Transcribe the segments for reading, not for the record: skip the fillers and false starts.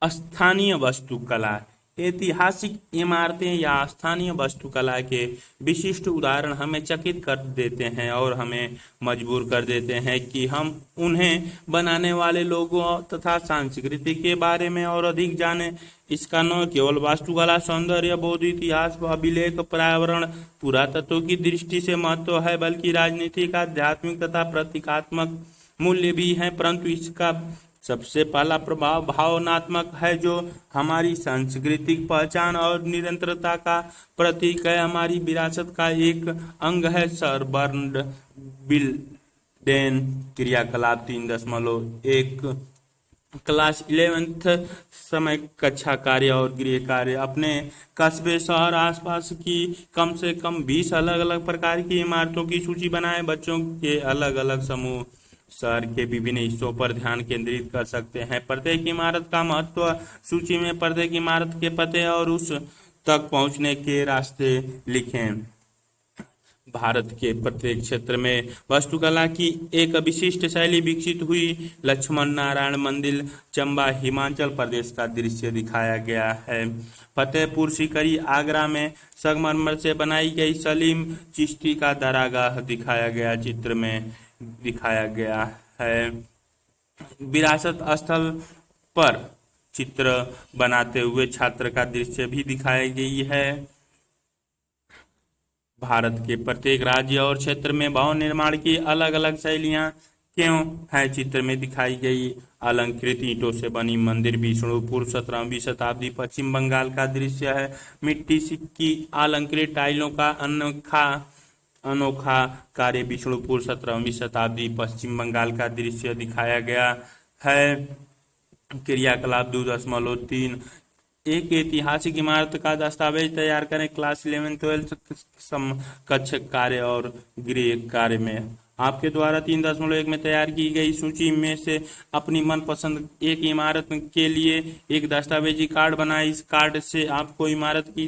स्थानीय वास्तुकला। ऐतिहासिक इमारतें या स्थानीय वास्तुकला के विशिष्ट उदाहरण हमें चकित कर देते हैं और हमें मजबूर कर देते हैं कि हम उन्हें बनाने वाले लोगों तथा संस्कृति के बारे में और अधिक जानें। इसका न केवल वास्तुकला सौंदर्य, बौद्ध इतिहास, अभिलेख, पर्यावरण, पुरातत्व की दृष्टि से महत्व है, बल्कि राजनीतिक, आध्यात्मिक तथा प्रतीकात्मक मूल्य भी है। परंतु इसका सबसे पहला प्रभाव भावनात्मक है, जो हमारी सांस्कृतिक पहचान और निरंतरता का प्रतीक है, हमारी विरासत का एक अंग है। सर बर्नड बिल्डेन क्रियाकलाप 3.1 क्लास 11th समय कक्षा कार्य और गृह कार्य। अपने कस्बे, शहर, आसपास की कम से कम 20 अलग अलग प्रकार की इमारतों की सूची बनाएं। बच्चों के अलग अलग समूह शहर के विभिन्न हिस्सों पर ध्यान केंद्रित कर सकते हैं। प्रत्येक इमारत का महत्व। सूची में प्रत्येक इमारत के पते और उस तक पहुंचने के रास्ते लिखें। भारत के प्रत्येक क्षेत्र में वास्तुकला की एक विशिष्ट शैली विकसित हुई। लक्ष्मण नारायण मंदिर, चंबा, हिमाचल प्रदेश का दृश्य दिखाया गया है। फतेहपुर सीकरी, आगरा में संगमरमर से बनाई गई सलीम चिश्ती का दरगाह दिखाया गया चित्र में दिखाया गया है। विरासत स्थल पर चित्र बनाते हुए छात्र का दृश्य भी दिखाई गई है। भारत के प्रत्येक राज्य और क्षेत्र में भवन निर्माण की अलग अलग शैलियां क्यों हैं चित्र में दिखाई गई। अलंकृत ईंटों से बनी मंदिर, विष्णुपुर, 17वीं शताब्दी, पश्चिम बंगाल का दृश्य है। मिट्टी की अलंकृत टाइलों का अनोखा कार्य, विष्णुपुर, 17वीं शताब्दी, पश्चिम बंगाल का दृश्य दिखाया गया है। क्रियाकलाप 2.3 एक ऐतिहासिक इमारत का दस्तावेज तैयार करें। क्लास 11-12 कक्षा कार्य और गृह कार्य में आपके द्वारा 3.1 में तैयार की गई सूची में से अपनी मनपसंद एक इमारत के लिए एक दस्तावेजी कार्ड बनाएं। इस कार्ड से आपको इमारत की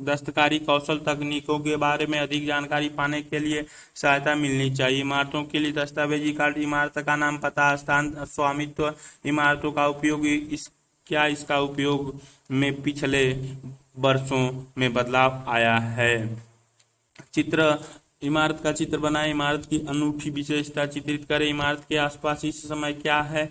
दस्तकारी कौशल तकनीकों के बारे में अधिक जानकारी पाने के लिए सहायता मिलनी चाहिए। इमारतों के लिए दस्तावेजी कार्ड। इमारत का नाम, पता, स्थान, स्वामित्व, इमारतों का उपयोग, क्या इसका उपयोग में पिछले वर्षों में बदलाव आया है। चित्र, इमारत का चित्र बनाएं। इमारत की अनूठी विशेषता चित्रित करें। इमारत के आसपास इस समय क्या है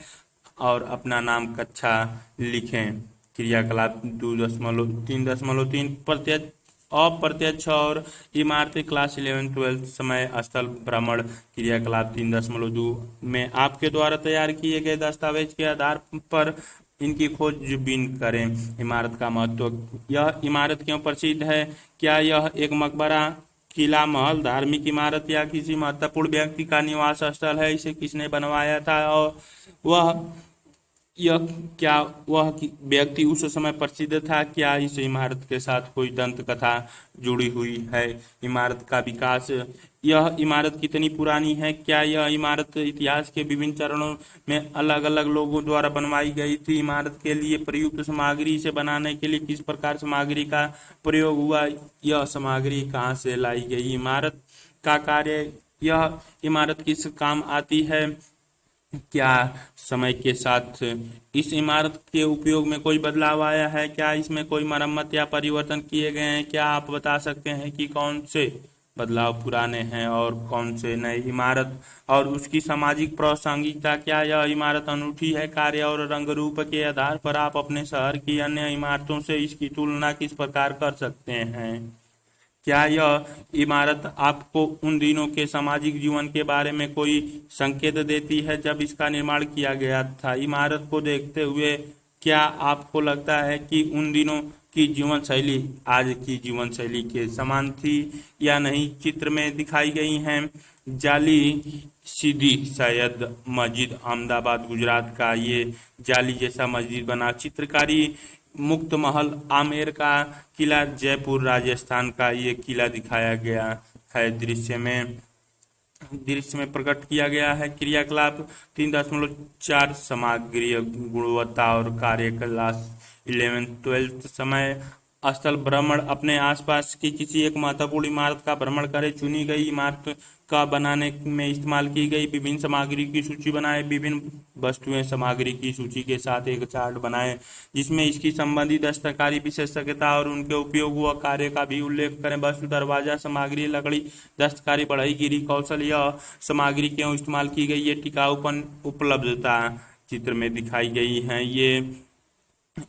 और अपना नाम, कक्षा लिखें। क्रियाकलाप 2.3 प्रत्यक्ष अप्रत्यक्ष और इमारतें। क्लास 11-12 समय स्थल भ्रमण। क्रियाकलाप 3.2 में आपके द्वारा तैयार किए गए दस्तावेज के आधार पर इनकी खोजबीन करें। इमारत का महत्व। यह इमारत क्यों प्रसिद्ध है? क्या यह एक मकबरा, किला, महल, धार्मिक इमारत या किसी महत्वपूर्ण व्यक्ति का निवास स्थल है? इसे किसने बनवाया था और क्या वह व्यक्ति उस समय प्रसिद्ध था? क्या इस इमारत के साथ कोई दंत कथा जुड़ी हुई है? इमारत का विकास। यह इमारत कितनी पुरानी है? क्या यह इमारत इतिहास के विभिन्न चरणों में अलग अलग लोगों द्वारा बनवाई गई थी? इमारत के लिए प्रयुक्त सामग्री, इसे बनाने के लिए किस प्रकार सामग्री का प्रयोग हुआ? यह सामग्री कहाँ से लाई गई? इमारत का कार्य। यह इमारत किस काम आती है? क्या समय के साथ इस इमारत के उपयोग में कोई बदलाव आया है? क्या इसमें कोई मरम्मत या परिवर्तन किए गए हैं? क्या आप बता सकते हैं कि कौन से बदलाव पुराने हैं और कौन से नए? इमारत और उसकी सामाजिक प्रासंगिकता। क्या यह इमारत अनूठी है? कार्य और रंग रूप के आधार पर आप अपने शहर की अन्य इमारतों से इसकी तुलना किस प्रकार कर सकते हैं? क्या यह इमारत आपको उन दिनों के सामाजिक जीवन के बारे में कोई संकेत देती है जब इसका निर्माण किया गया था? इमारत को देखते हुए क्या आपको लगता है कि उन दिनों की जीवन शैली आज की जीवन शैली के समान थी या नहीं? चित्र में दिखाई गई हैं जाली सीदी सैयद मस्जिद, अहमदाबाद, गुजरात का ये जाली जैसा मस्जिद बना। चित्रकारी मुक्त महल, आमेर का किला, जयपुर, राजस्थान का ये किला दिखाया गया है। दृश्य में प्रकट किया गया है। क्रियाकलाप 3.4 सामग्री गुणवत्ता और कार्य। क्लास 11-12 समय स्थल भ्रमण, अपने आसपास की किसी एक महत्वपूर्ण इमारत का भ्रमण करें। चुनी गई इमारत का बनाने में इस्तेमाल की गई विभिन्न सामग्री की सूची बनाएं। विभिन्न वस्तुएं सामग्री की सूची के साथ एक चार्ट बनाएं जिसमें इसकी संबंधित दस्तकारी विशेषज्ञता और उनके उपयोग व कार्य का भी उल्लेख करें। वस्तु, दरवाजा, सामग्री, लकड़ी, दस्तकारी, बढ़ई, गिरी कौशल, यह सामग्री क्यों इस्तेमाल की गई, ये टिकाऊपन, उपलब्धता चित्र में दिखाई गई है। ये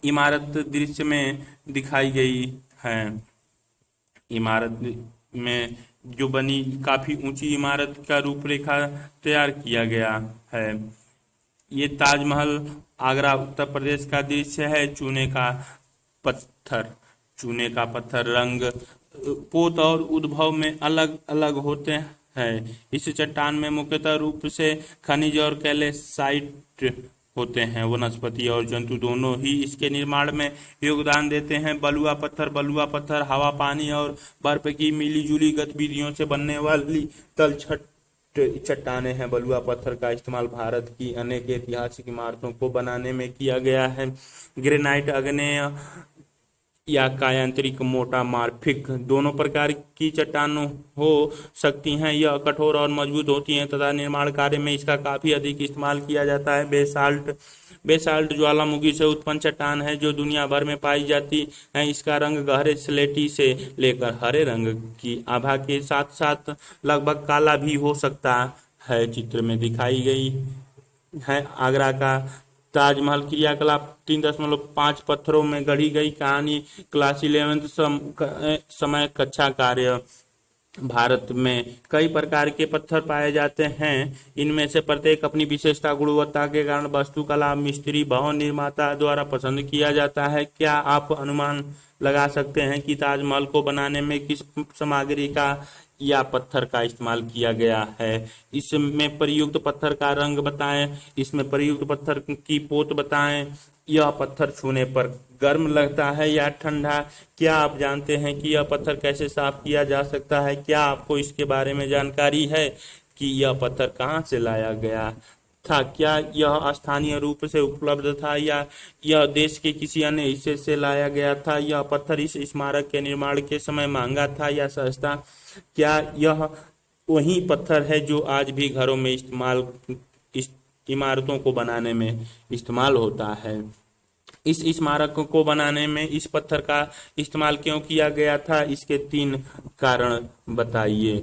इमारत दृश्य में दिखाई गई है। इमारत में जो बनी काफी ऊंची इमारत का रूपरेखा तैयार किया गया है। ये ताजमहल आगरा उत्तर प्रदेश का दृश्य है। पत्थर चूने का पत्थर रंग, पोत और उद्भव में अलग अलग होते हैं। इस चट्टान में मुख्यतः रूप से खनिज और कैल्साइट होते हैं। वनस्पति और जंतु दोनों ही इसके निर्माण में योगदान देते हैं। बलुआ पत्थर हवा, पानी और बर्फ की मिलीजुली गतिविधियों से बनने वाली तलछट चट्टानें हैं। बलुआ पत्थर का इस्तेमाल भारत की अनेक ऐतिहासिक इमारतों को बनाने में किया गया है। ग्रेनाइट आग्नेय या कायांतरिक मोटामार्फिक दोनों प्रकार की चट्टानें हो सकती हैं। यह कठोर और मजबूत होती हैं तथा निर्माण कार्य में इसका काफी अधिक इस्तेमाल किया जाता है। बेसाल्ट ज्वालामुखी से उत्पन्न चट्टान है जो दुनिया भर में पाई जाती है। इसका रंग गहरे स्लेटी से लेकर हरे रंग की आभा के साथ साथ लगभग काला भी हो सकता है। चित्र में दिखाई गई है आगरा का ताजमहल क्रियाकलाप 3.5 पत्थरों में गढ़ी गई कहानी। क्लास 11 समय कक्षा कार्य। भारत में कई प्रकार के पत्थर पाए जाते हैं। इनमें से प्रत्येक अपनी विशेषता गुणवत्ता के कारण वास्तुकला मिस्त्री भवन निर्माता द्वारा पसंद किया जाता है। क्या आप अनुमान लगा सकते हैं कि ताजमहल को बनाने में किस सामग्री का या पत्थर का इस्तेमाल किया गया है? इसमें प्रयुक्त पत्थर का रंग बताएं। इसमें प्रयुक्त पत्थर की पोत बताएं। यह पत्थर छूने पर गर्म लगता है या ठंडा? क्या आप जानते हैं कि यह पत्थर कैसे साफ किया जा सकता है? क्या आपको इसके बारे में जानकारी है कि यह पत्थर कहाँ से लाया गया था? क्या यह स्थानीय रूप से उपलब्ध था या यह देश के किसी अन्य हिस्से से लाया गया था? यह पत्थर इस स्मारक के निर्माण के समय महंगा था या सस्ता? क्या यह वही पत्थर है जो आज भी घरों में इमारतों को बनाने में इस्तेमाल होता है? इस स्मारक को बनाने में इस पत्थर का इस्तेमाल क्यों किया गया था? इसके 3 कारण बताइए।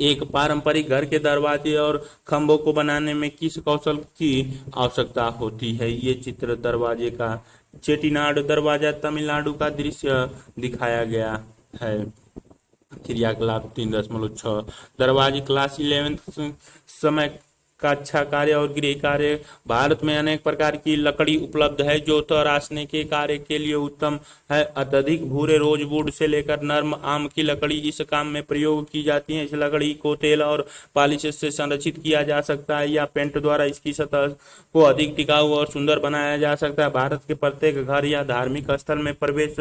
एक, पारंपरिक घर के दरवाजे और खंभों को बनाने में किस कौशल की आवश्यकता होती है? ये चित्र दरवाजे का चेटीनाड दरवाजा तमिलनाडु का दृश्य दिखाया गया है। क्रियाकलाप 3.6 दरवाजे क्लास 11 समय का अच्छा कार्य और गृह कार्य। भारत में अनेक प्रकार की लकड़ी उपलब्ध है जो तराशने के कार्य के लिए उत्तम है। अत्यधिक भूरे रोजवुड से लेकर नर्म आम की लकड़ी इस काम में प्रयोग की जाती है। इस लकड़ी को तेल और पॉलिश से संरक्षित किया जा सकता है या पेंट द्वारा इसकी सतह को अधिक टिकाऊ और सुंदर बनाया जा सकता है। भारत के प्रत्येक घर या धार्मिक स्थल में प्रवेश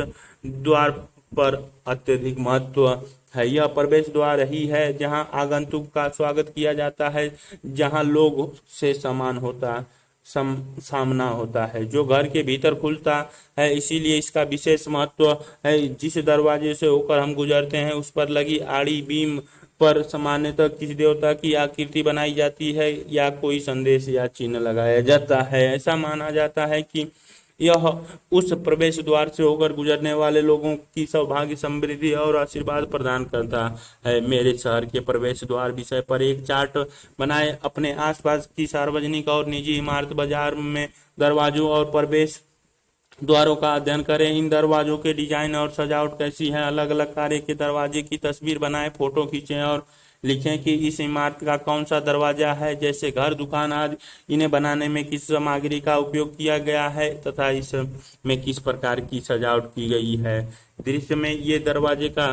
द्वार पर अत्यधिक महत्व है। यह प्रवेश द्वार ही है जहां आगंतुक का स्वागत किया जाता है, जहां लोग से सामना होता है जो घर के भीतर खुलता है। इसीलिए इसका विशेष महत्व है। जिस दरवाजे से होकर हम गुजरते हैं उस पर लगी आड़ी बीम पर सामान्यतः किसी देवता की आकृति बनाई जाती है या कोई संदेश या चिन्ह लगाया जाता है। ऐसा माना जाता है कि यह उस प्रवेश द्वार से होकर गुजरने वाले लोगों की सौभाग्य, समृद्धि और आशीर्वाद प्रदान करता है। मेरे शहर के प्रवेश द्वार विषय पर एक चार्ट बनाएं। अपने आसपास की सार्वजनिक और निजी इमारत, बाजार में दरवाजों और प्रवेश द्वारों का अध्ययन करें। इन दरवाजों के डिजाइन और सजावट कैसी है? अलग अलग कार्य के दरवाजे की तस्वीर बनाएं, फोटो खींचें और लिखें कि इस इमारत का कौन सा दरवाजा है, जैसे घर, दुकान आदि। इन्हें बनाने में किस सामग्री का उपयोग किया गया है तथा इसमें किस प्रकार की सजावट की गई है। दृश्य में ये दरवाजे का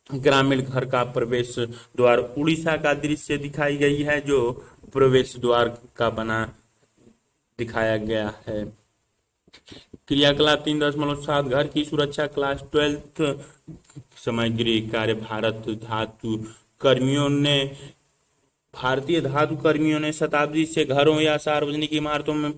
ग्रामीण घर का प्रवेश द्वार उड़ीसा का दृश्य दिखाई गई है जो प्रवेश द्वार का बना दिखाया गया है। क्रियाकलाप 3.7 घर की सुरक्षा क्लास 12 सामग्री कार्य। भारतीय धातु कर्मियों ने शताब्दी से घरों या सार्वजनिक इमारतों में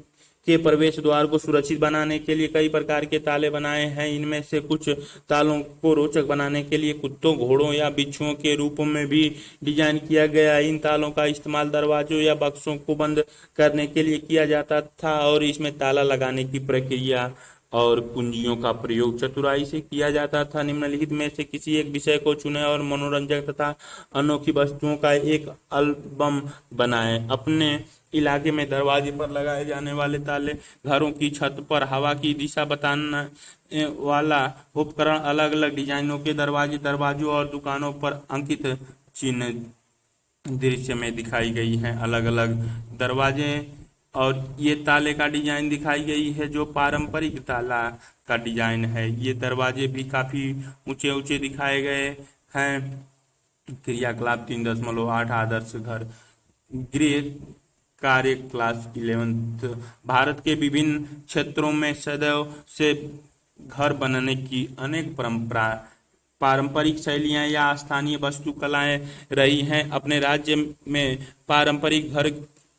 के प्रवेश द्वार को सुरक्षित बनाने के लिए कई प्रकार के ताले बनाए हैं। इनमें से कुछ तालों को रोचक बनाने के लिए कुत्तों, घोड़ों या बिच्छुओं के रूपों में भी डिजाइन किया गया। इन तालों का इस्तेमाल दरवाजों या बक्सों को बंद करने के लिए किया जाता था और इसमें ताला लगाने की प्रक्रिया और कुंजियों का प्रयोग चतुराई से किया जाता था। निम्नलिखित में से किसी एक विषय को चुनें और मनोरंजक तथा अनोखी वस्तुओं का एक एल्बम बनाएं। अपने इलाके में दरवाजे पर लगाए जाने वाले ताले, घरों की छत पर हवा की दिशा बताने वाला उपकरण, अलग अलग डिजाइनों के दरवाजे, दरवाजों और दुकानों पर अंकित चिन्ह दृश्य में दिखाई गई हैं। अलग अलग दरवाजे और ये ताले का डिजाइन दिखाई गई है जो पारंपरिक ताला का डिजाइन है। ये दरवाजे भी काफी ऊंचे ऊंचे दिखाए गए हैं। क्रियाकलाप 3.8 आदर्श घर गृह कार्य क्लास 11। भारत के विभिन्न क्षेत्रों में सदैव से घर बनने की अनेक पारंपरिक शैलियां या स्थानीय वास्तुकलाएं रही हैं। अपने राज्य में पारंपरिक घर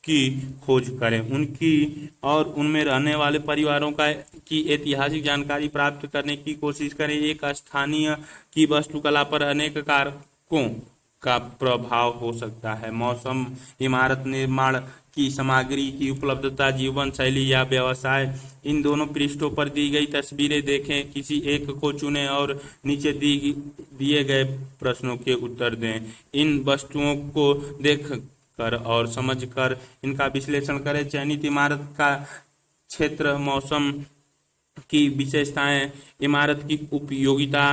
की खोज करें, उनकी और उनमें रहने वाले परिवारों की ऐतिहासिक जानकारी प्राप्त करने की कोशिश करें। एक स्थानीय की वास्तुकला पर अनेक कारकों का प्रभाव हो सकता है। मौसम, इमारत निर्माण की सामग्री की उपलब्धता, जीवन शैली या व्यवसाय। इन दोनों पृष्ठों पर दी गई तस्वीरें देखें, किसी एक को चुनें और नीचे दिए गए प्रश्नों के उत्तर दें। इन वस्तुओं को देख कर और समझकर इनका विश्लेषण करें। चयनित इमारत का क्षेत्र, मौसम की विशेषताएं, इमारत की उपयोगिता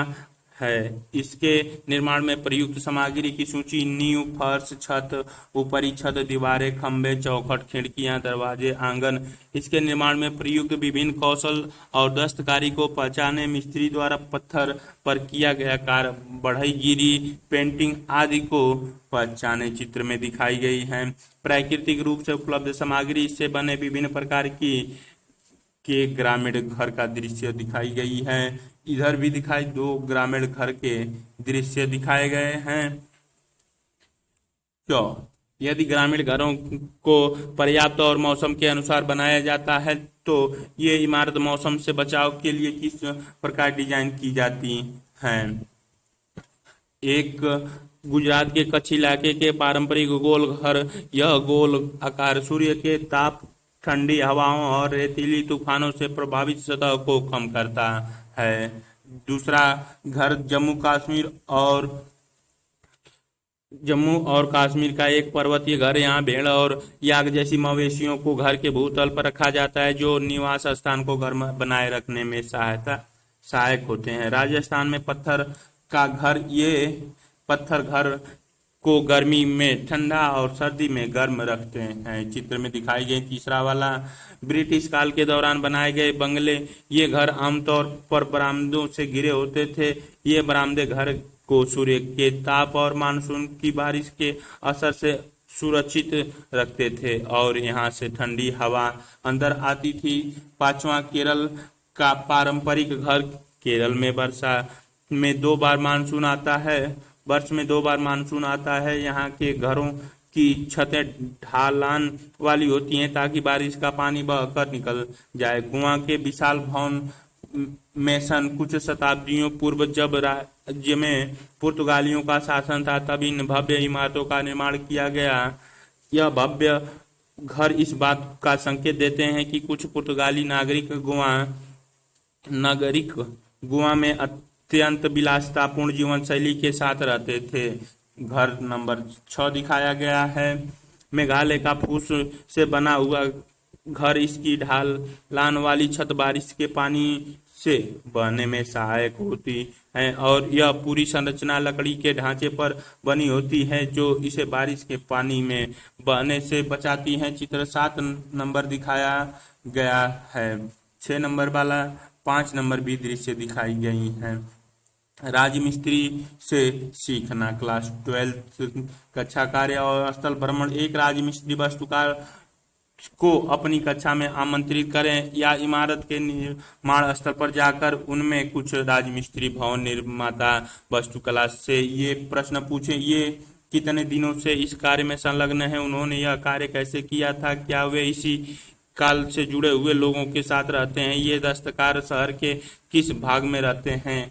है, इसके निर्माण में प्रयुक्त सामग्री की सूची, नींव, फर्श, छत, ऊपरी छत, दीवारें, खंभे, चौखट, खिड़कियां, दरवाजे, आंगन। इसके निर्माण में प्रयुक्त विभिन्न कौशल और दस्तकारी को पहचाने। मिस्त्री द्वारा पत्थर पर किया गया कार्य, बढ़ईगिरी, पेंटिंग आदि को पहचाने चित्र में दिखाई गई है। प्राकृतिक रूप से उपलब्ध सामग्री, इससे बने विभिन्न प्रकार की के ग्रामीण घर का दृश्य दिखाई गई है। इधर भी दिखाई 2 ग्रामीण घर के दृश्य दिखाए गए हैं। क्यों? यदि ग्रामीण घरों को पर्याप्त और मौसम के अनुसार बनाया जाता है तो ये इमारत मौसम से बचाव के लिए किस प्रकार डिजाइन की जाती हैं। एक गुजरात के कच्छ इलाके के पारंपरिक गोल घर, यह गोल आकार सूर्य के ताप, ठंडी हवाओं और रेतीली तूफानों से प्रभावित सतह को कम करता है। दूसरा घर जम्मू और कश्मीर का एक पर्वतीय घर। यहाँ भेड़ और याक जैसी मवेशियों को घर के भूतल पर रखा जाता है जो निवास स्थान को गर्म बनाए रखने में सहायक होते हैं। राजस्थान में पत्थर का घर, ये पत्थर घर को गर्मी में ठंडा और सर्दी में गर्म रखते हैं। चित्र में दिखाई गई तीसरा वाला, ब्रिटिश काल के दौरान बनाए गए बंगले। ये घर आमतौर पर बरामदों से घिरे होते थे। ये बरामदे घर को सूर्य के ताप और मानसून की बारिश के असर से सुरक्षित रखते थे और यहाँ से ठंडी हवा अंदर आती थी। पांचवा, केरल का पारंपरिक घर। केरल में वर्ष में 2 बार मानसून आता है। यहाँ के घरों की छतें ढालान वाली होती हैं ताकि बारिश का पानी बहकर निकल जाए। गोवा के विशाल भवन मेसन, कुछ शताब्दियों पूर्व जब राज्य में पुर्तगालियों का शासन था तब इन भव्य इमारतों का निर्माण किया गया। यह भव्य घर इस बात का संकेत देते हैं कि कुछ पुर्तगाली नागरिक गोवा में अत्यंत विलासितापूर्ण जीवन शैली के साथ रहते थे। घर नंबर 6 दिखाया गया है। मेघालय का फूस से बना हुआ घर, इसकी ढालान वाली छत बारिश के पानी से बहने में सहायक होती है और यह पूरी संरचना लकड़ी के ढांचे पर बनी होती है जो इसे बारिश के पानी में बहने से बचाती है। चित्र 7 नंबर दिखाया गया है। 6 नंबर वाला 5 नंबर भी दृश्य दिखाई गई हैं। राजमिस्त्री से सीखना, क्लास 12 कक्षा कार्य और स्थल भ्रमण। एक राजमिस्त्री वास्तुकार को अपनी कक्षा में आमंत्रित करें या इमारत के निर्माण स्थल पर जाकर उनमें कुछ राजमिस्त्री, भवन निर्माता, वास्तुकला से ये प्रश्न पूछें। ये कितने दिनों से इस कार्य में संलग्न है, उन्होंने यह कार्य कैसे किया था, क्या वे इसी काल से जुड़े हुए लोगों के साथ रहते हैं। ये दस्तकार शहर के किस भाग में रहते हैं?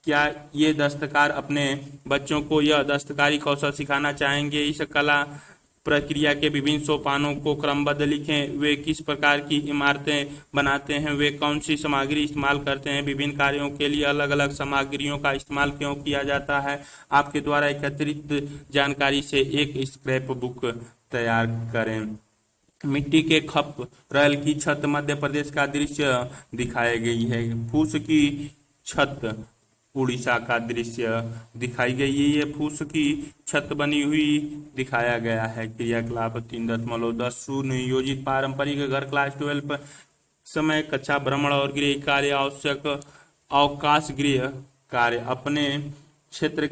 क्या ये दस्तकार अपने बच्चों को यह दस्तकारी कौशल सिखाना चाहेंगे? इस कला प्रक्रिया के विभिन्न सोपानों को क्रमबद्ध लिखें। वे किस प्रकार की इमारतें बनाते हैं? वे कौन सी सामग्री इस्तेमाल करते हैं? विभिन्न कार्यों के लिए अलग अलग सामग्रियों का इस्तेमाल क्यों किया जाता है? आपके द्वारा एकत्रित जानकारी से एक स्क्रैप बुक तैयार करें। मिट्टी के खप रहल की छत मध्य प्रदेश का दृश्य दिखाई गई है। फूस की छत उड़ीसा का दृश्य दिखाई गई है। ये फूस की छत बनी हुई दिखाया गया है। क्रियाकलाप 3.10 सुनियोजित पारंपरिक घर क्लास 12 समय कक्षा भ्रमण और गृह कार्य आवश्यक अवकाश गृह कार्य अपने क्षेत्र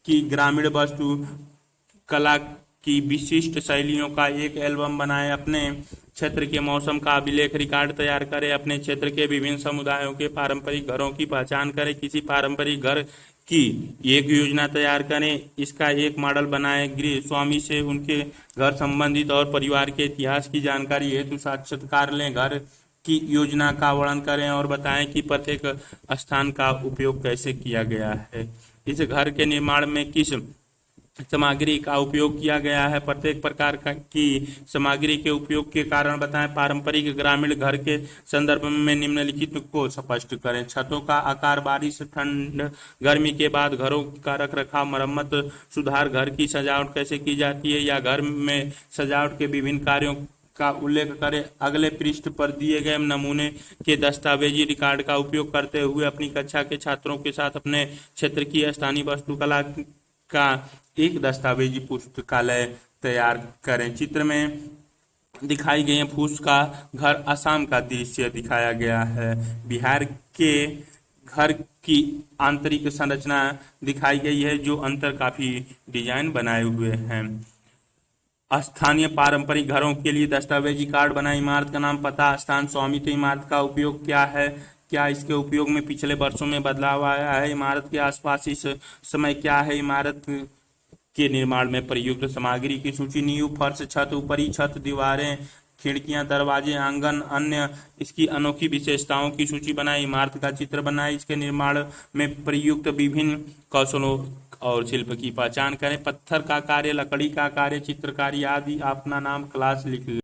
की ग्रामीण वस्तु कला की विशिष्ट शैलियों का एक एल्बम बनाएं। अपने क्षेत्र के मौसम का अभिलेख रिकॉर्ड तैयार करें। अपने क्षेत्र के विभिन्न समुदायों के पारंपरिक घरों की पहचान करें। किसी पारंपरिक घर की एक योजना तैयार करें। इसका एक मॉडल बनाएं। गृह स्वामी से उनके घर संबंधित और परिवार के इतिहास की जानकारी हेतु साक्षात्कार लें। घर की योजना का वर्णन करें और बताएं कि प्रत्येक स्थान का उपयोग कैसे किया गया है। इस घर के निर्माण में किस सामग्री का उपयोग किया गया है? प्रत्येक प्रकार की सामग्री के उपयोग के कारण बताएं। पारंपरिक ग्रामीण घर के संदर्भ में निम्नलिखित को स्पष्ट करें। छतों का आकार, बारिश, ठंड, गर्मी के बाद घरों का रखरखाव, मरम्मत, सुधार, घर की सजावट कैसे की जाती है या घर में सजावट के विभिन्न कार्यों का उल्लेख करें। अगले पृष्ठ पर दिए गए नमूने के दस्तावेजी रिकॉर्ड का उपयोग करते हुए अपनी कक्षा के छात्रों के साथ अपने क्षेत्र की स्थानीय वास्तुकला का एक दस्तावेजी पुस्तकालय तैयार करें। चित्र में दिखाई गई फूस का घर असम का दृश्य दिखाया गया है। बिहार के घर की आंतरिक संरचना दिखाई गई है जो अंतर काफी डिजाइन बनाए हुए हैं। स्थानीय पारंपरिक घरों के लिए दस्तावेजी कार्ड बनाएं। इमारत का नाम, पता, स्थान, स्वामित्व, इमारत का उपयोग क्या है, क्या इसके उपयोग में पिछले वर्षों में बदलाव आया है, इमारत के आसपास इस समय क्या है, इमारत के निर्माण में प्रयुक्त सामग्री की सूची, नींव, फर्श, छत, ऊपरी छत, दीवारें, खिड़कियां, दरवाजे, आंगन, अन्य इसकी अनोखी विशेषताओं की सूची बनाएं। इमारत का चित्र बनाएं। इसके निर्माण में प्रयुक्त विभिन्न कौशलों और शिल्प की पहचान करें। पत्थर का कार्य, लकड़ी का कार्य, चित्रकारी आदि अपना नाम, क्लास लिख लें।